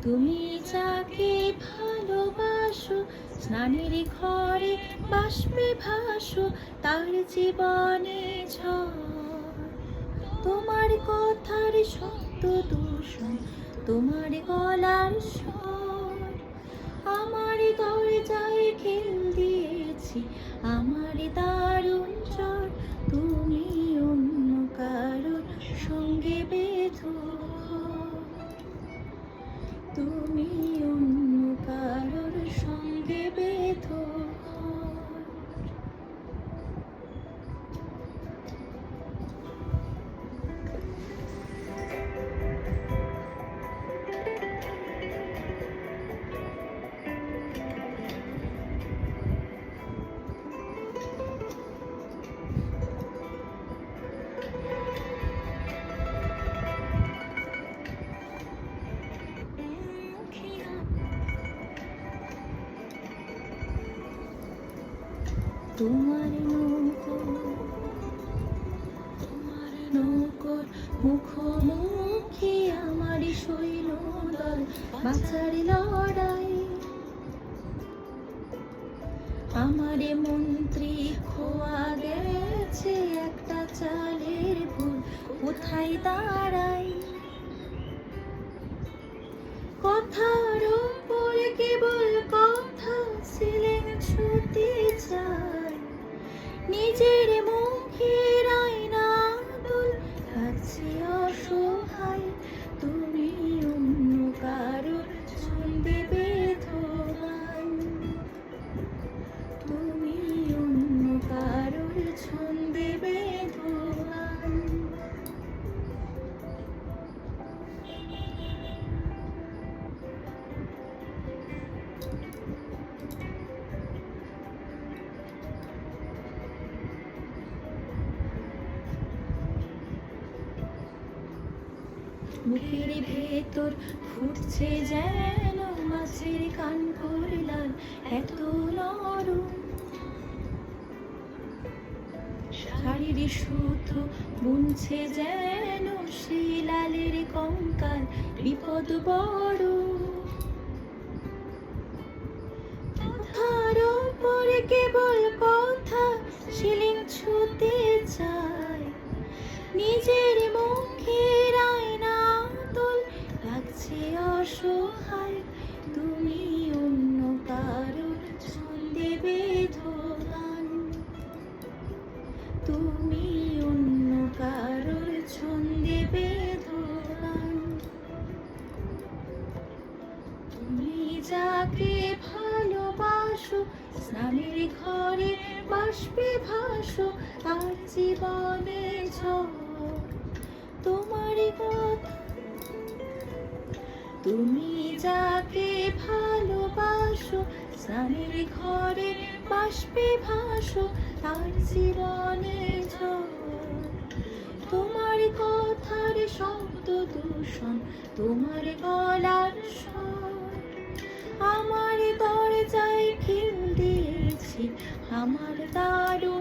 তুমি যাকে ভালোবাসো, স্নানের ঘরে বাষ্পে ভাসো, তার জীবনে ঝড়। তোমার কথার শব্দ দূষণ, তোমার গলার স্বর। আমার দরজায় খিল দিয়েছি, আমার দারুণ জ্বর। তুমি অন্য কারোর সঙ্গে বেঁধো, তুমি অন্য কারোর সঙ্গে বেঁধো। তোমার নৌকোর মুখোমুখি আমার সৈন্যদল, বাঁচার লড়াই। আমার মন্ত্রী খোয়া গেছে একটা চালের ভুল, কোথায় দাঁড়াই। কথার ওপর কেবল কথা ছিলেন ছুটি চাই, নিজের মুখের আয়না দুল লাগছে অসহায়। তুমি অন্য কারোর ছন্দে বেঁধো গান, তুমি অন্য কারোর ছন্দে বেঁধো গান। বুকের ভেতর ফুটছে যেন মাছের কানকোর লাল, এত নরম শাড়ির সুতো বুনছে যেন শিলালের কঙ্কাল, বিপদ বড়। কথার ওপরে কেবল কথা শিলিং ছুতে চায়, নিজের মুখের আয়না তোল লাগছে অসহায়। তুমি অন্য কারোর ছন্দে বেঁধো গান, তুমি অন্য কারোর ছন্দে বেঁধো গান। তুমি যাকে ভালোবাসো, স্নানের ঘরে বাষ্পে ভাসো, তার জীবনে ঝড়। তোমার কথা, তুমি যাকে ভালোবাসো, স্নানের ঘরে বাষ্পে ভাসো, তার জীবনে ঝড়। তোমার কথার শব্দ দূষণ, তোমার গলার স্বর। আমার দরজায় খিল দিয়েছি, আমার দারুণ